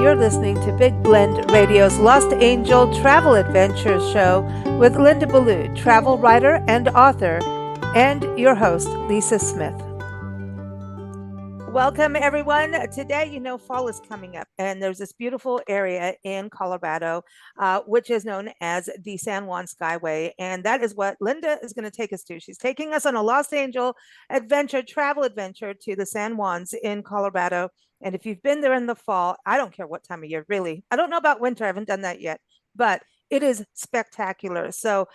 you're listening to Big Blend Radio's Lost Angel Travel Adventures show with Linda Ballou, travel writer and author, and your host, Lisa Smith. Welcome, everyone. Today, fall is coming up, and there's this beautiful area in Colorado, which is known as the San Juan Skyway. And that is what Linda is going to take us to. She's taking us on a Los Angeles travel adventure to the San Juans in Colorado. And if you've been there in the fall, I don't care what time of year, really. I don't know about winter. I haven't done that yet, but it is spectacular. So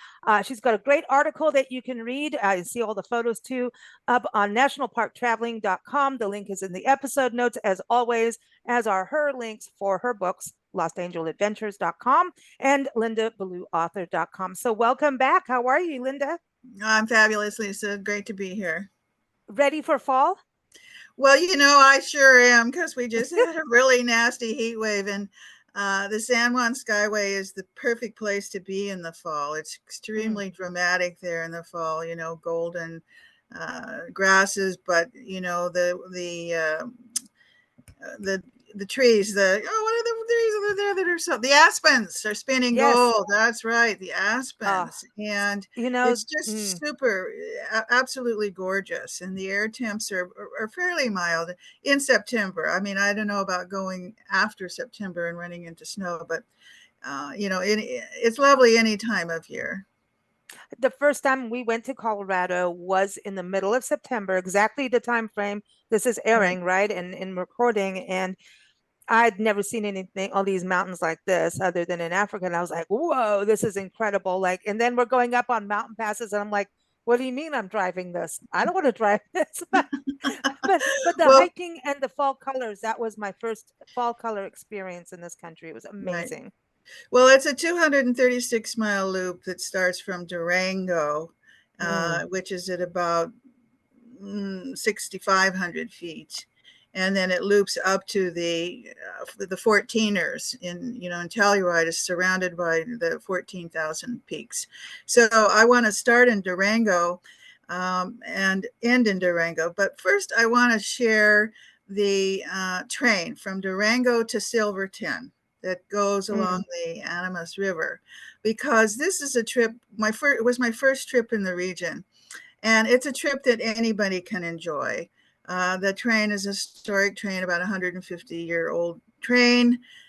she's got a great article that you can read. You see all the photos too up on nationalparktraveling.com. The link is in the episode notes, as always, as are her links for her books, lostangeladventures.com and lindaballouauthor.com. So welcome back. How are you, Linda? I'm fabulous, Lisa. Great to be here. Ready for fall? Well, I sure am, because we just had a really nasty heat wave, and the San Juan Skyway is the perfect place to be in the fall. It's extremely dramatic there in the fall, golden grasses, but the trees, what are the trees over there that are the aspens are spinning gold. That's right, the aspens. And it's just super, absolutely gorgeous. And the air temps are fairly mild in September. I mean, I don't know about going after September and running into snow, but it's lovely any time of year. The first time we went to Colorado was in the middle of September, exactly the time frame this is airing, right? And in recording. And I'd never seen anything, all these mountains like this other than in Africa. And I was like, whoa, this is incredible. And then we're going up on mountain passes and I'm like, what do you mean I'm driving this? I don't want to drive this. but the hiking and the fall colors, that was my first fall color experience in this country. It was amazing. Right. Well, it's a 236-mile loop that starts from Durango, which is at about 6,500 feet. And then it loops up to the 14ers in Telluride is surrounded by the 14,000 peaks. So I want to start in Durango and end in Durango. But first, I want to share the train from Durango to Silverton that goes along the Animas River, because this is a trip. It was my first trip in the region, and it's a trip that anybody can enjoy. The train is a historic train, about 150-year-old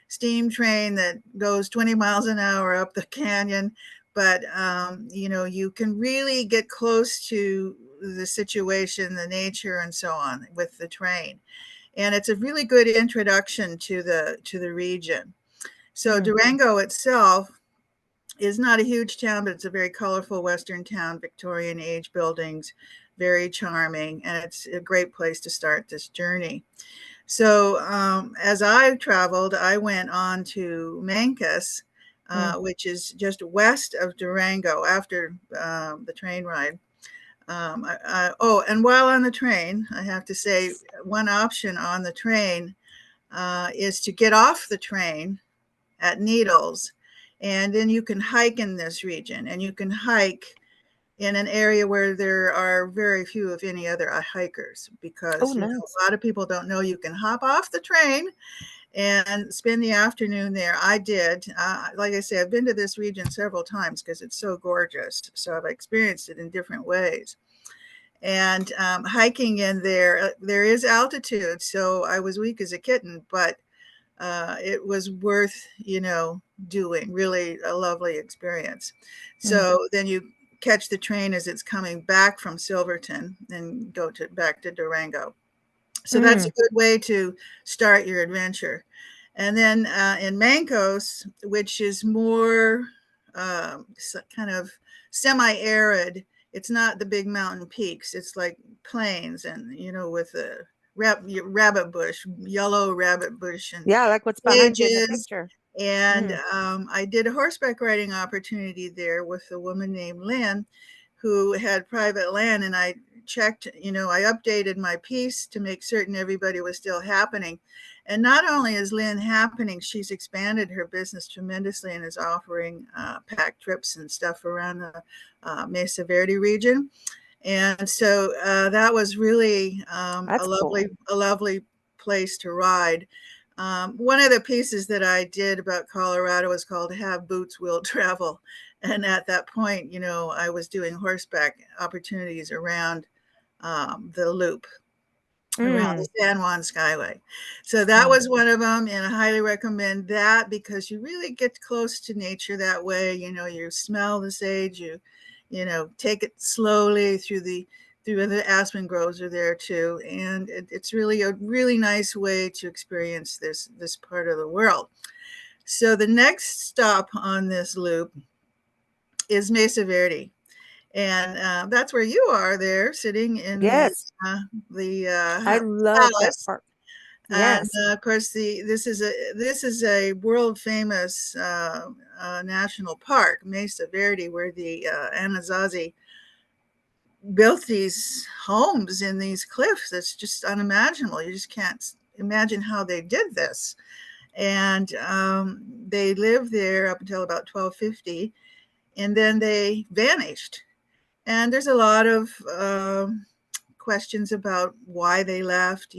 steam train that goes 20 miles an hour up the canyon. But, you can really get close to the situation, the nature, and so on with the train. And it's a really good introduction to the region. So Durango itself is not a huge town, but it's a very colorful Western town, Victorian age buildings, very charming, and it's a great place to start this journey. So as I traveled, I went on to Mancos, which is just west of Durango after the train ride. And while on the train, I have to say one option on the train is to get off the train at Needles, and then you can hike in this region, and you can hike in an area where there are very few, if any, other hikers, because a lot of people don't know you can hop off the train and spend the afternoon there. I did. Like I say, I've been to this region several times because it's so gorgeous. So I've experienced it in different ways. And hiking in there is altitude. So I was weak as a kitten, but it was worth, doing. Really a lovely experience. So then you catch the train as it's coming back from Silverton and go back to Durango. So that's a good way to start your adventure. And then in Mancos, which is more kind of semi-arid, it's not the big mountain peaks. It's like plains and, with a rabbit bush, yellow rabbit bush. And like what's behind you in the picture. And I did a horseback riding opportunity there with a woman named Lynn, who had private land. And I checked, I updated my piece to make certain everybody was still happening. And not only is Lynn happening, she's expanded her business tremendously and is offering pack trips and stuff around the Mesa Verde region. And so that was really a lovely place to ride. One of the pieces that I did about Colorado was called Have Boots Will Travel. And at that point, I was doing horseback opportunities around the loop, around the Mm. San Juan Skyway. So that Wow. was one of them. And I highly recommend that because you really get close to nature that way. You smell the sage, take it slowly through the aspen groves are there too. And it's really a really nice way to experience this part of the world. So the next stop on this loop is Mesa Verde. And that's where you are there, sitting in Yes, I the love that palace. part. And Yes. of course, this is a world famous national park, Mesa Verde, where the Anasazi built these homes in these cliffs. That's just unimaginable. You just can't imagine how they did this. And they lived there up until about 1250, and then they vanished. And there's a lot of questions about why they left,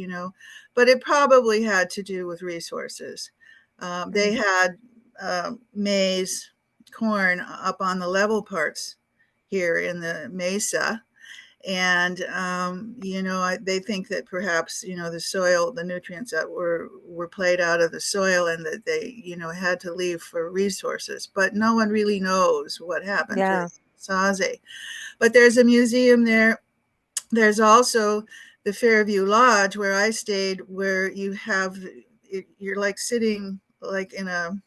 but it probably had to do with resources. They Mm. had maize, corn up on the level parts here in the mesa. And they think that perhaps the soil, the nutrients that were played out of the soil, and that they had to leave for resources, but no one really knows what happened to Yeah. Saze. But there's a museum there. There's also the Fairview Lodge where I stayed, where you're like sitting like in a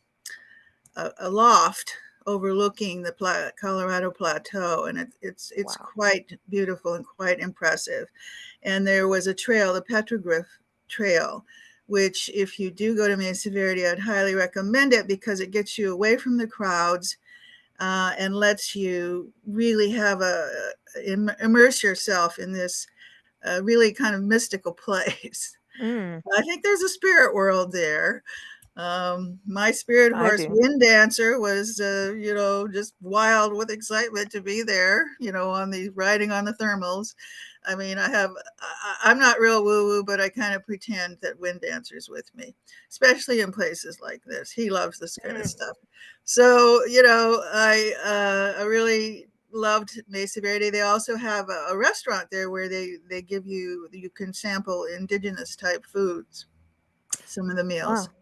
loft overlooking the Colorado Plateau, and it's Wow. quite beautiful and quite impressive. And there was a trail, the Petroglyph Trail, which if you do go to Mesa Verde, I'd highly recommend it because it gets you away from the crowds and lets you really immerse yourself in this really kind of mystical place. Mm. I think there's a spirit world there. My spirit I horse, do. Wind Dancer, was, just wild with excitement to be there, riding on the thermals. I mean, I'm not real woo woo, but I kind of pretend that Wind Dancer's with me, especially in places like this. He loves this kind of Mm. stuff. So, I really loved Mesa Verde. They also have a restaurant there where they you can sample indigenous type foods, some of the meals. Wow.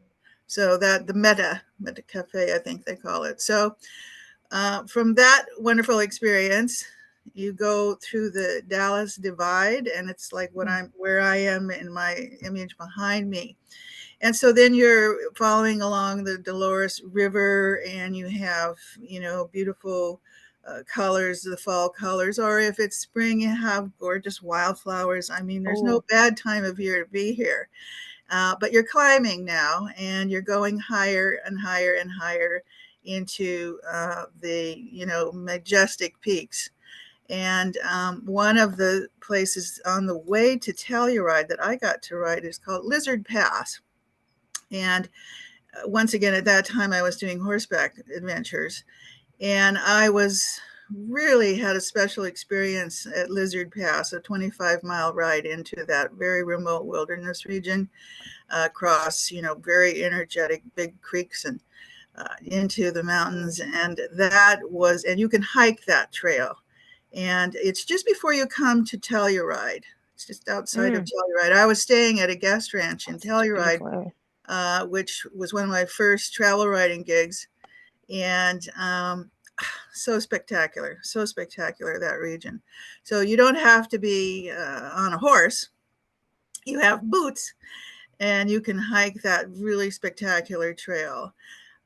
So that the Meta Cafe, I think they call it. So from that wonderful experience, you go through the Dallas Divide, and it's like Mm. where I am in my image behind me. And so then you're following along the Dolores River, and you have beautiful colors, the fall colors, or if it's spring, you have gorgeous wildflowers. I mean, there's no Oh, bad time of year to be here. But you're climbing now, and you're going higher and higher and higher into the majestic peaks. And one of the places on the way to Telluride that I got to ride is called Lizard Pass. And once again, at that time, I was doing horseback adventures, and I was really had a special experience at Lizard Pass, a 25-mile ride into that very remote wilderness region, across, very energetic big creeks and into the mm. mountains. And you can hike that trail. And it's just before you come to Telluride. It's just outside of Mm. Telluride. I was staying at a guest ranch in Such a Telluride, beautiful area. which was one of my first travel riding gigs. And so spectacular, that region. So you don't have to be on a horse. You have boots, and you can hike that really spectacular trail.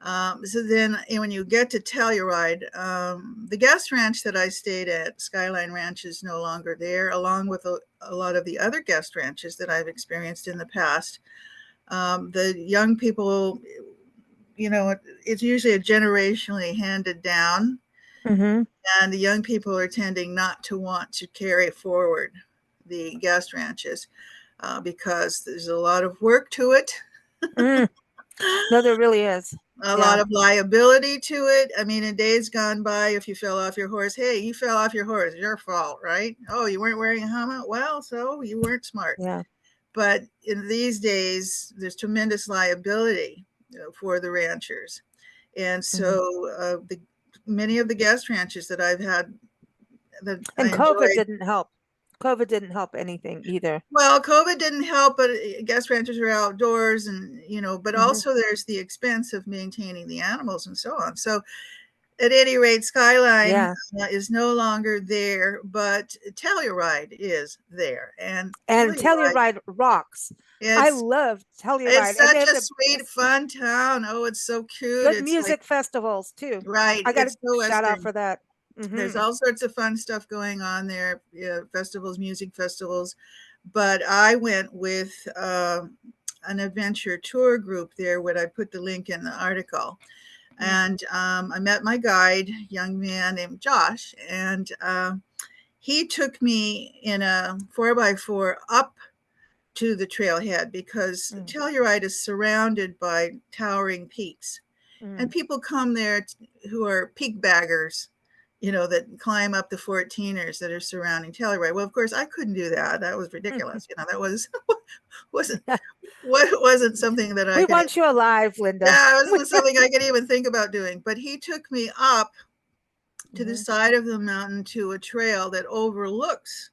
So then when you get to Telluride, the guest ranch that I stayed at, Skyline Ranch, is no longer there, along with a lot of the other guest ranches that I've experienced in the past. The young people, it's usually a generationally handed down, Mm-hmm. and the young people are tending not to want to carry forward the guest ranches because there's a lot of work to it. Mm. No, there really is. A lot Yeah. of liability to it. I mean, in days gone by, if you fell off your horse, hey, you fell off your horse, your fault, right? Oh, you weren't wearing a helmet? Well, so you weren't smart. Yeah. But in these days, there's tremendous liability for the ranchers. And Mhm. so many of the guest ranches that I've had that I And COVID enjoyed. didn't help. COVID didn't help anything either. Well, COVID didn't help, but guest ranchers are outdoors, and but Hmm. also there's the expense of maintaining the animals and so on. So, at any rate, Skyline Yeah. is no longer there, but Telluride is there, and And Telluride, Telluride rocks. I it's love it's Telluride, and they such have a the sweet, best fun town. Oh, it's so cute. good It's like music festivals too. right, I got a it's so shout out Western. for that. There's Hmm. all sorts of fun stuff going on there, festivals, music festivals. But I went with an adventure tour group there, where I put the link in the article. And I met my guide, young man named Josh, and he took me in a 4x4 up to the trailhead, because Mm, Telluride is surrounded by towering peaks. And mm, people come there who are peak baggers, that climb up the 14ers that are surrounding Telluride. Well, of course, I couldn't do that. That was mm. ridiculous. That wasn't wasn't something that I We could. want you alive, Linda. Yeah, it wasn't something I could even think about doing. But he took me up to the Hmm. side of the mountain to a trail that overlooks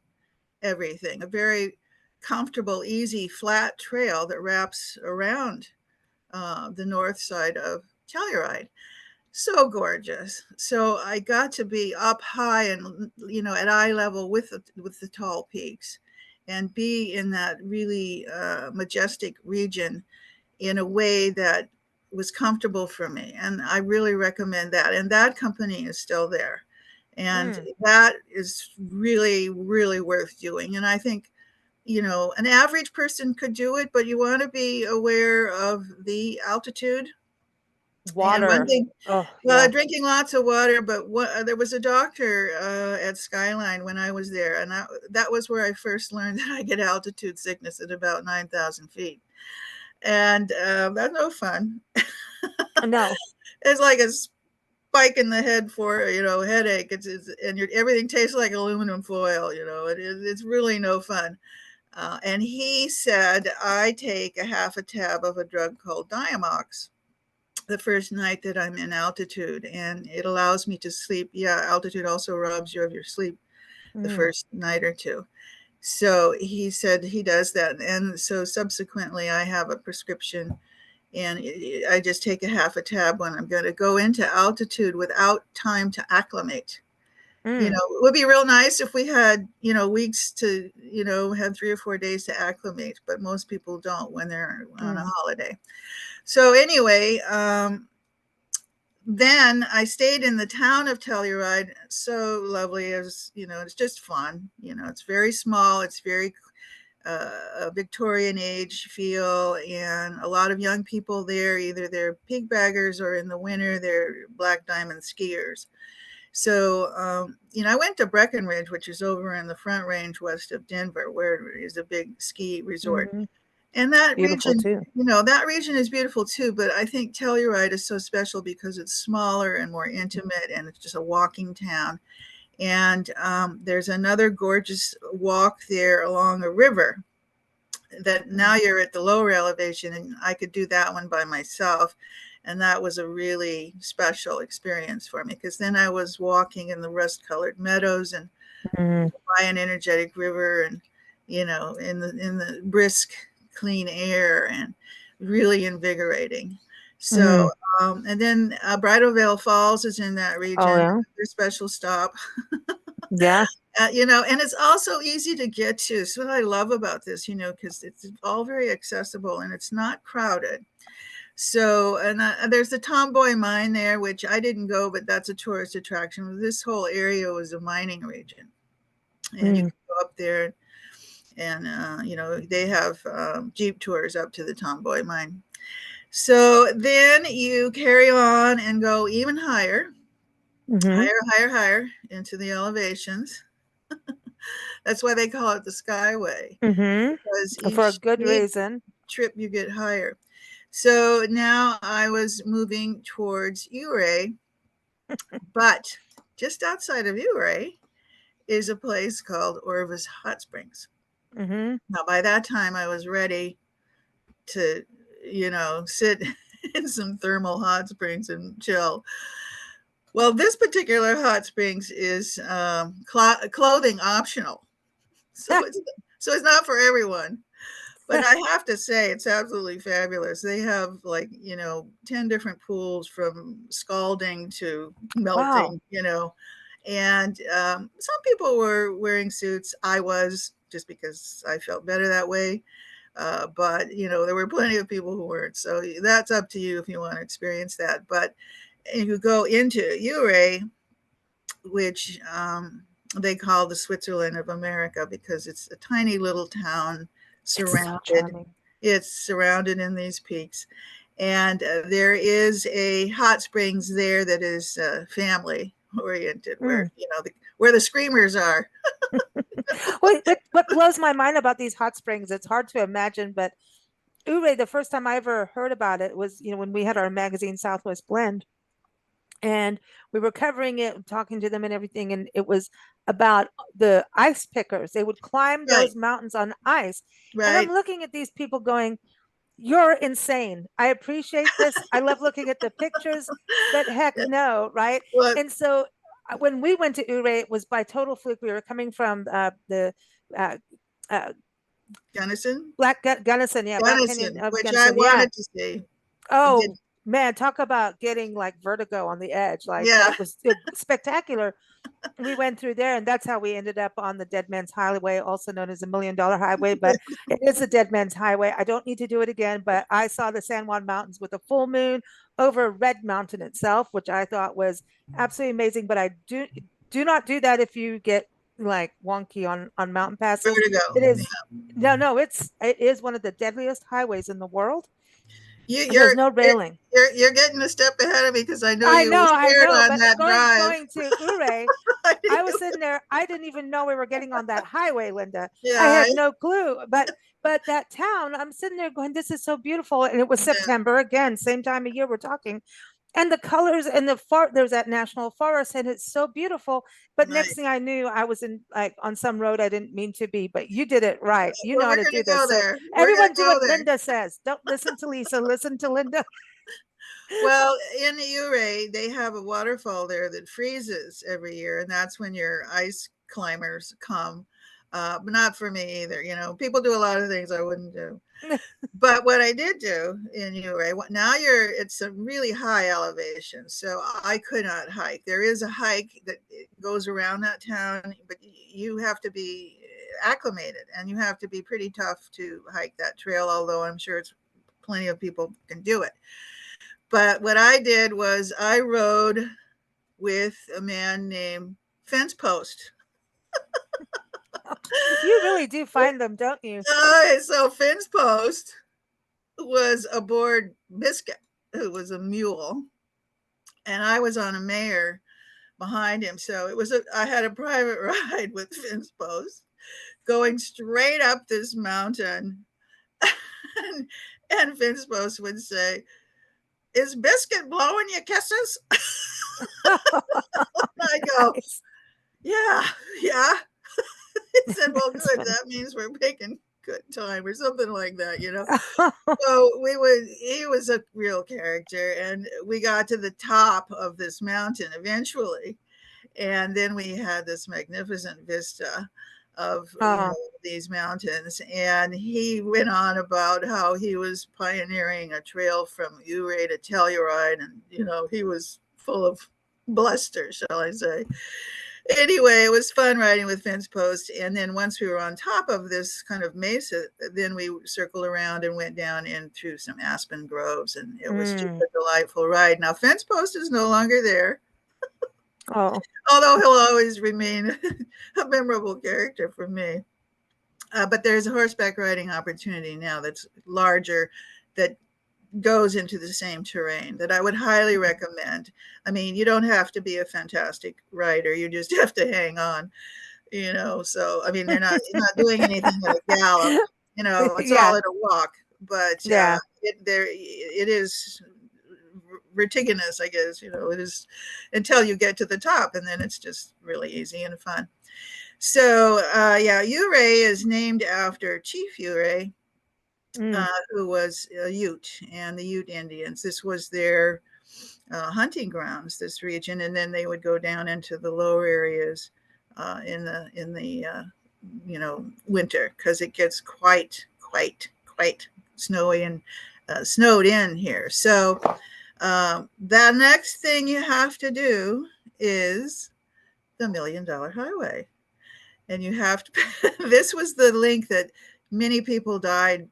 everything. A very comfortable, easy, flat trail that wraps around the north side of Telluride. So gorgeous. So I got to be up high and at eye level with the tall peaks, and be in that really majestic region in a way that was comfortable for me. And I really recommend that. And that company is still there. And Mm. that is really, really worth doing. And I think, an average person could do it, but you want to be aware of the altitude. And one Water. thing, Oh, well, yeah. drinking lots of water, but there was a doctor at Skyline when I was there, and that was where I first learned that I get altitude sickness at about 9,000 feet. And that's no fun. No. It's like a spike in the head for headache. And everything tastes like aluminum foil. It's really no fun. And he said I take a half a tab of a drug called Diamox the first night that I'm in altitude, and it allows me to sleep. Yeah, altitude also robs you of your sleep the Mm, first night or two. So he said he does that, and so subsequently I have a prescription, and I just take a half a tab when I'm going to go into altitude without time to acclimate. mm, It would be real nice if we had, weeks to, have 3 or 4 days to acclimate, but most people don't when they're on a mm, holiday. So anyway, then I stayed in the town of Telluride. So lovely. It's just fun. It's very small. It's very a Victorian age feel, and a lot of young people there. Either they're pig baggers, or in the winter they're black diamond skiers. So, I went to Breckenridge, which is over in the Front Range west of Denver, where is a big ski resort. mhm. And that Beautiful region, too. that region is beautiful too, but I think Telluride is so special because it's smaller and more intimate, and it's just a walking town. And there's another gorgeous walk there along a river that now Mm, you're at the lower elevation, and I could do that one by myself. And that was a really special experience for me, because then I was walking in the rust colored meadows and mm, by an energetic river, and in the brisk clean air, and really invigorating. So mm. and then Bridal Veil Falls is in that Oh, region, yeah. another special stop. Yeah. And it's also easy to get to. So what I love about this, because it's all very accessible and it's not crowded. So, and there's the Tomboy mine there, which I didn't go, but that's a tourist attraction. This whole area was a mining region, and you Mm, can go up there, and they have jeep tours up to the Tomboy mine. So then you carry on and go even higher, mhm, higher, higher, higher into the elevations. That's why they call it the Skyway, mhm. because For a each good reason. trip you get higher. So now I was moving towards Ouray, but just outside of Ouray is a place called Orvis Hot Springs. Mm-hmm. Now, by that time, I was ready to, sit in some thermal hot springs and chill. Well, this particular hot springs is clothing optional, so it's not for everyone. But I have to say, it's absolutely fabulous. They have, like, 10 different pools from scalding to Wow. melting, and some people were wearing suits. I was, just because I felt better that way. But, there were plenty of people who weren't. So that's up to you if you want to experience that. But if you go into Ouray, which they call the Switzerland of America, because it's a tiny little town It's so surrounded. charming. It's surrounded in these peaks, and there is a hot springs there that is family oriented, where Mm. where the screamers are. What blows my mind about these hot springs, it's hard to imagine, but Ouray, the first time I ever heard about it was, when we had our magazine Southwest Blend, and we were covering it, talking to them and everything, and it was about the ice pickers. They would climb Right, those mountains on ice. And I'm right. looking at these people going, you're insane. I appreciate this. I love looking at the pictures, but heck Yeah. no, right? Well, And so when we went to Ouray, it was by total fluke. We were coming from the uh, uh, Gunnison, Gunnison, yeah, Black Canyon Gunnison, of which I Gunnison, yeah. wanted to see. Did Oh man, talk about getting like vertigo on the edge. Like Yeah, that was spectacular. We went through there, and that's how we ended up on the Dead Man's Highway, also known as the $1 Million Highway. But it is a Dead Man's Highway. I don't need to do it again, but I saw the San Juan Mountains with a full moon over Red Mountain itself, which I thought was absolutely amazing. But I do not do that if you get like wonky on mountain passes. vertigo. It is no, it is one of the deadliest highways in the world, You, and there's you're no you're railing. you're getting a step ahead of me, because I know you were I scared know, on but that drive. going to Ouray, I was sitting there. I didn't even know we were getting on that highway, Linda. I Yeah, had no clue. But that town, I'm sitting there going, "This is so beautiful." And it was yeah, September again, same time of year we're talking. And the colors and the far there's that national forest, and it's so beautiful. But next right. thing I knew, I was in like on some road I didn't mean to be. But you did it right. You Well, know how we're to gonna do go this. So there. We're gonna everyone do go what there. Linda says. Don't listen to Lisa. Listen to Linda. Well, in the Ouray, they have a waterfall there that freezes every year, and that's when your ice climbers come. But not for me either. People do a lot of things I wouldn't do. But what I did do in Ouray, now it's a really high elevation, so I could not hike. There is a hike that goes around that town, but you have to be acclimated, and you have to be pretty tough to hike that trail, although I'm sure it's plenty of people can do it. But what I did was I rode with a man named Fence Post. You really do find them, don't you? So Fence Post was aboard Biscuit, who was a mule, and I was on a mare behind him. So I had a private ride with Fence Post going straight up this mountain. and, and Fence Post would say, "Is Biscuit blowing you kisses?" I go, Nice. "Yeah, yeah." He said, "Well, That's good. funny. That means we're making good time," or something like that. So he was a real character, and we got to the top of this mountain eventually. And then we had this magnificent vista of, Oh, these mountains. And he went on about how he was pioneering a trail from Ouray to Telluride. And, he was full of bluster, shall I say. Anyway, it was fun riding with Fence Post. And then once we were on top of this kind of mesa, then we circled around and went down in through some aspen groves. And it was just mm. a delightful ride. Now, Fence Post is no longer there, Oh, although he'll always remain a memorable character for me. But there's a horseback riding opportunity now that's larger, that goes into the same terrain, that I would highly recommend. I mean, you don't have to be a fantastic rider; you just have to hang on. So I mean, you're not doing anything at a gallop. It's all yeah, at a walk. But yeah. it is vertiginous, I guess. It is until you get to the top, and then it's just really easy and fun. So, yeah, Ouray is named after Chief Ouray, Mm. who was a Ute and the Ute Indians. This was their hunting grounds, this region, and then they would go down into the lower areas in the winter because it gets quite snowy and snowed in here. So the next thing you have to do is the $1 Million Highway. And you have to, this was the link that many people died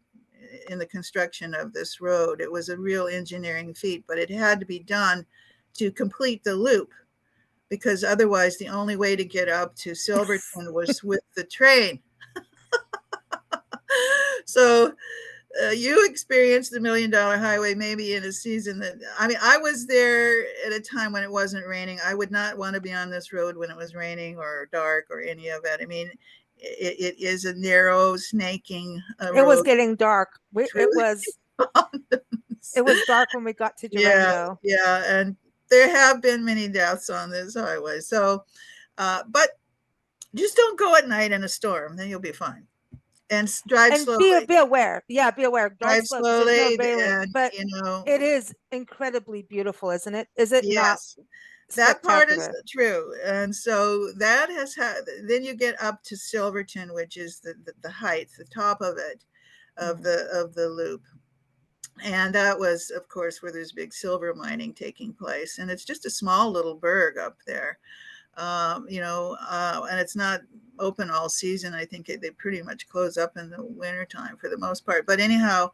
in the construction of this road. It was a real engineering feat, but it had to be done to complete the loop because otherwise the only way to get up to Silverton was with the train. So you experienced the $1 Million Highway maybe in a season that, I mean, I was there at a time when it wasn't raining. I would not want to be on this road when it was raining or dark or any of it. I mean, it is a narrow, snaking It was road getting dark. through the mountains. It was dark when we got to Yeah, Durango. yeah, and there have been many deaths on this highway. So, but just don't go at night in a storm, then you'll be fine. And drive And be slowly. be aware. Yeah, be aware. Drive Drive slow because there's no slowly, railing. and But it is incredibly beautiful, isn't it? Is it not yes, that part is spectacular? true. And so that has had. Then you get up to Silverton, which is the height, the top of it, Mm. of the loop. And that was, of course, where there's big silver mining taking place. And it's just a small little burg up there, and it's not open all season. I think they pretty much close up in the wintertime for the most part. But anyhow,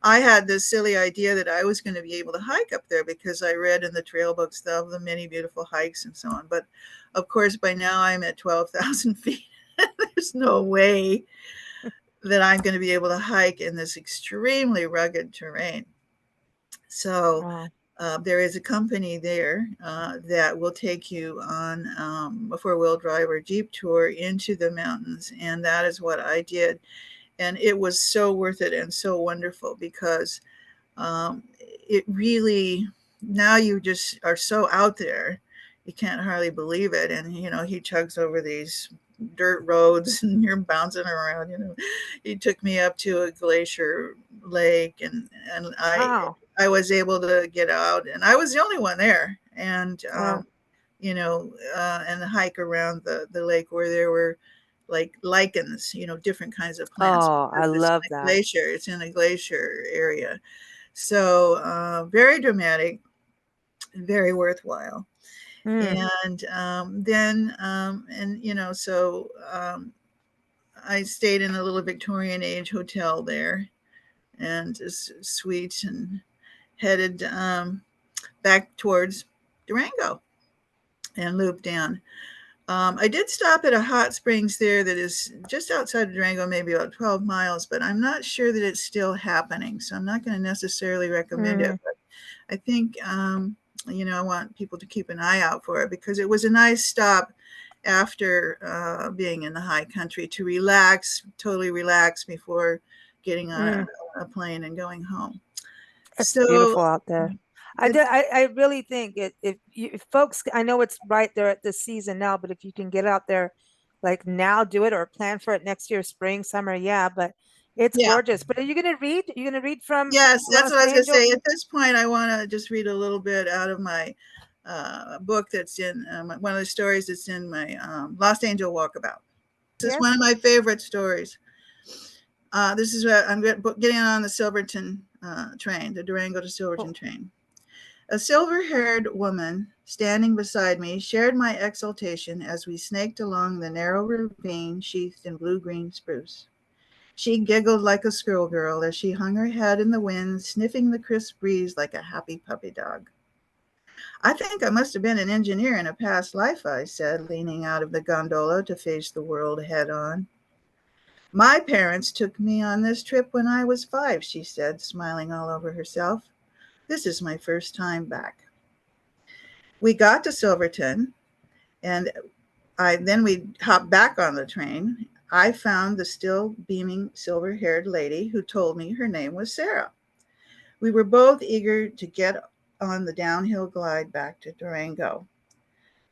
I had this silly idea that I was going to be able to hike up there because I read in the trail books of the many beautiful hikes and so on. But of course, by now I'm at 12,000 feet. There's no way that I'm going to be able to hike in this extremely rugged terrain. So Wow. there is a company there that will take you on a four-wheel drive or Jeep tour into the mountains. And that is what I did. And it was so worth it and so wonderful because it really, now you just are so out there, you can't hardly believe it. And, he chugs over these dirt roads and you're bouncing around. He took me up to a glacier lake, and Wow. I was able to get out, and I was the only one there. And Wow. and the hike around the lake where there were like lichens, different kinds of plants Oh, I because it's love in a that. glacier. It's in a glacier area, so very dramatic, very worthwhile. Mm. And then and so I stayed in a little Victorian age hotel there, and just sweet, and headed back towards Durango and looped down. I did stop at a hot springs there that is just outside of Durango, maybe about 12 miles, but I'm not sure that it's still happening. So I'm not going to necessarily recommend it. Mm. But I think, I want people to keep an eye out for it because it was a nice stop after being in the high country to relax, totally relax before getting on Mm. a plane and going home. It's So beautiful out there. it's, I really think if you if folks, I know it's right there at the season now, but if you can get out there like now, do it or plan for it next year, spring, summer, yeah, but it's yeah. gorgeous. But are you gonna read? Are you gonna read from Yes, that's Lost what I was going to Angel? say. At this point, I want to just read a little bit out of my book that's in one of the stories that's in my Lost Angel Walkabout. This is one Yes. of my favorite stories. This is what I'm getting on the Silverton train, the Durango to Silverton Oh, train. A silver-haired woman standing beside me shared my exultation as we snaked along the narrow ravine sheathed in blue-green spruce. She giggled like a squirrel girl as she hung her head in the wind, sniffing the crisp breeze like a happy puppy dog. I think I must have been an engineer in a past life, I said, leaning out of the gondola to face the world head on. My parents took me on this trip when I was 5, she said, smiling all over herself. This is my first time back. We got to Silverton, and we hopped back on the train. I found the still beaming silver-haired lady who told me her name was Sarah. We were both eager to get on the downhill glide back to Durango.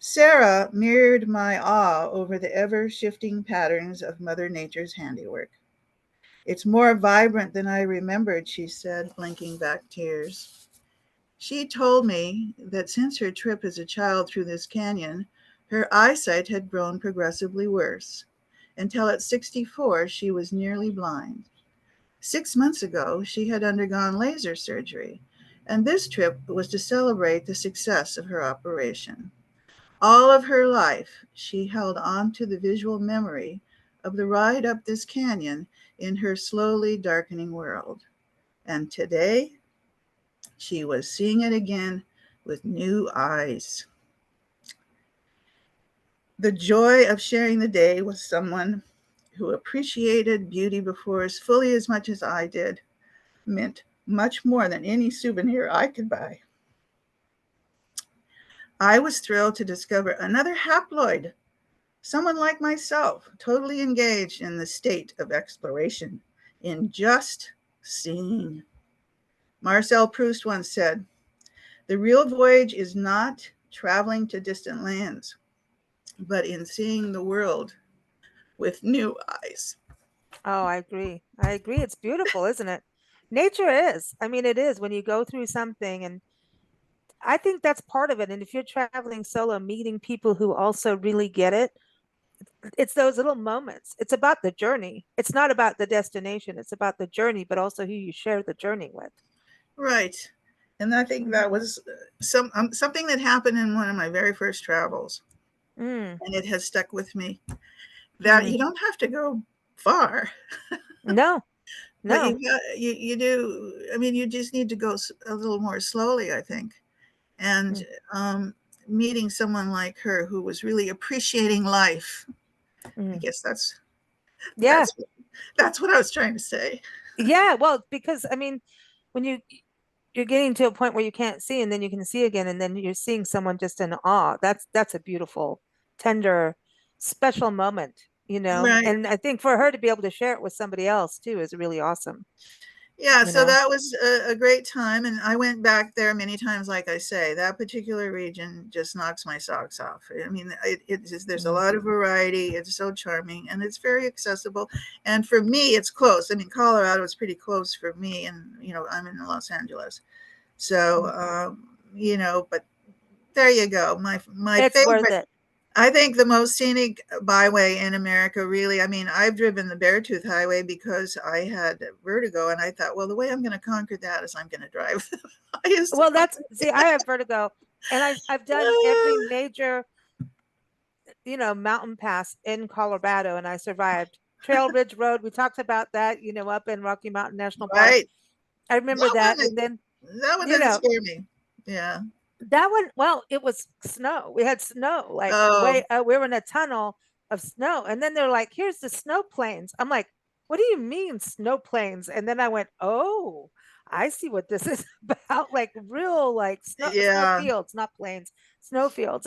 Sarah mirrored my awe over the ever shifting patterns of Mother Nature's handiwork. It's more vibrant than I remembered, she said, blinking back tears. She told me that since her trip as a child through this canyon, her eyesight had grown progressively worse, until at 64 she was nearly blind. 6 months ago, she had undergone laser surgery, and this trip was to celebrate the success of her operation. All of her life, she held on to the visual memory of the ride up this canyon in her slowly darkening world. And today, she was seeing it again with new eyes. The joy of sharing the day with someone who appreciated beauty before us fully as much as I did meant much more than any souvenir I could buy. I was thrilled to discover another haploid, someone like myself, totally engaged in the state of exploration, in just seeing. Marcel Proust once said, "The real voyage is not traveling to distant lands, but in seeing the world with new eyes." Oh, I agree. I agree. It's beautiful, isn't it? Nature is. I mean, it is when you go through something, and I think that's part of it. And if you're traveling solo, meeting people who also really get it, it's those little moments. It's about the journey. It's not about the destination. It's about the journey, but also who you share the journey with. Right. And I think Mm-hmm. that was something that happened in one of my very first travels, Mm, and it has stuck with me. That mm. you don't have to go far, No, but no. you do. I mean, you just need to go a little more slowly, I think. And Mm, um, meeting someone like her who was really appreciating life. I mm. guess Yeah, that's that's what I was trying to say. yeah. Well, because I mean, when you're getting to a point where you can't see, and then you can see again, and then you're seeing someone just in awe. That's a beautiful, tender, special moment, you know. Right. And I think for her to be able to share it with somebody else too is really awesome, Yeah, you so know. that was a great time, and I went back there many times. Like I say, that particular region just knocks my socks off. I mean, it just, there's a Mm, lot of variety. It's so charming, and it's very accessible. And for me, it's close. I mean, Colorado is pretty close for me, and I'm in Los Angeles, so mm. but there you go. My It's worth favorite. it. I think the most scenic byway in America, really. I mean, I've driven the Beartooth Highway because I had vertigo, and I thought, well, the way I'm going to conquer that is I'm going to drive the highest Well, that's highway. see, I have vertigo, and I've done every major, mountain pass in Colorado, and I survived. Trail Ridge Road, we talked about that, up in Rocky Mountain National Park. Right. I remember That that. one, And then, that one you didn't know, scare me. Yeah. that one, well, it was snow. We had snow, like Oh, we were in a tunnel of snow. And then they're like, here's the snow plains. I'm like, what do you mean snow plains? And then I went, oh, I see what this is about. Like real, like snow yeah. fields, not plains, snow fields.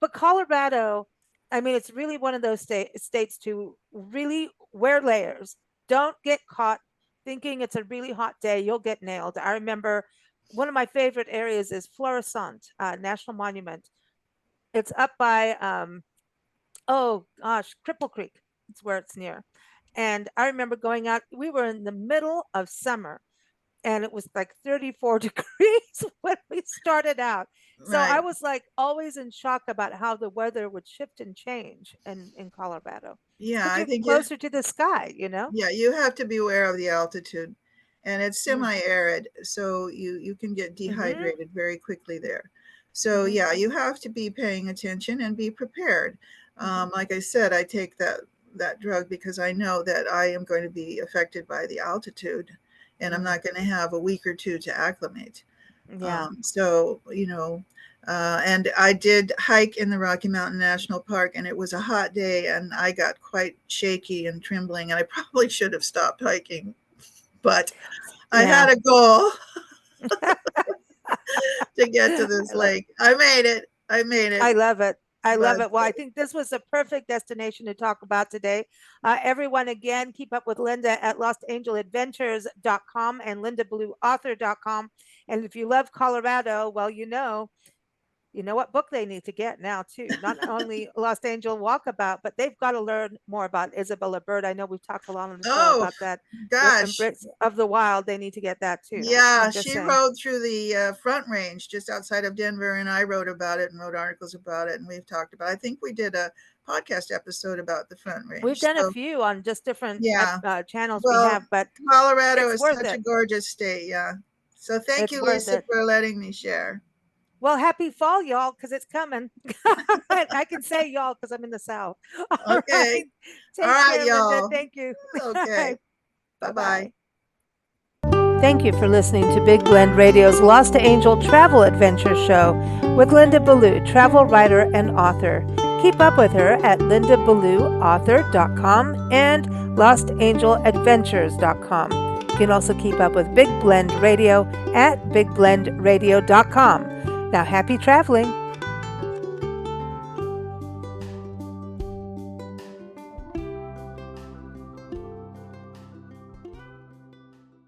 But Colorado, I mean, it's really one of those states to really wear layers. Don't get caught thinking it's a really hot day. You'll get nailed. I remember one of my favorite areas is Florissant National Monument. It's up by oh gosh, Cripple Creek. It's where it's near. And I remember going out. We were in the middle of summer, and it was like 34 degrees when we started out. So I Right. was like always in shock about how the weather would shift and change in Colorado Yeah, because I you're think closer to the sky, yeah, you have to be aware of the altitude, and it's Mm, semi-arid, so you can get mm-hmm, dehydrated very quickly there. So mm-hmm, yeah, you have to be paying attention and be prepared. mm-hmm, Like I said, I take that drug because I know that I am going to be affected by the altitude, and I'm mm, not going to have a week or two to acclimate. yeah. So, and I did hike in the Rocky Mountain National Park, and it was a hot day, and I got quite shaky and trembling, and I probably should have stopped hiking, but I Yeah. had a goal to get to I this love lake. I made it. I made it. I love it. I love But it. Well, I think this was a perfect destination to talk about today. Everyone, again, keep up with Linda at lostangeladventures.com and lindablueauthor.com. And if you love Colorado, well, you know what book they need to get now too? Not only Lost Angel Walkabout, but they've got to learn more about Isabella Bird. I know we've talked a lot on the show Oh about that. gosh. Embrace of the Wild. They need to get that too. Yeah, I'm just she saying. rode through the Front Range just outside of Denver, and I wrote about it and wrote articles about it, and we've talked about. I think we did a podcast episode about the Front We've Range. done a So few on just different yeah, channels we well, have, but Colorado it's is worth such a it. gorgeous state. Yeah. So thank It's you, worth Lisa, it. for letting me share. Well, happy fall, y'all, because it's coming. I can say y'all because I'm in the South. All Okay. right. All Take right, care, Linda. y'all. Thank you. All Okay. right. Bye Bye bye. bye. Thank you for listening to Big Blend Radio's Lost to Angel Travel Adventure Show with Linda Ballou, travel writer and author. Keep up with her at lindaballauthor.com and lostangeladventures.com. You can also keep up with Big Blend Radio at bigblendradio.com. Now, happy traveling.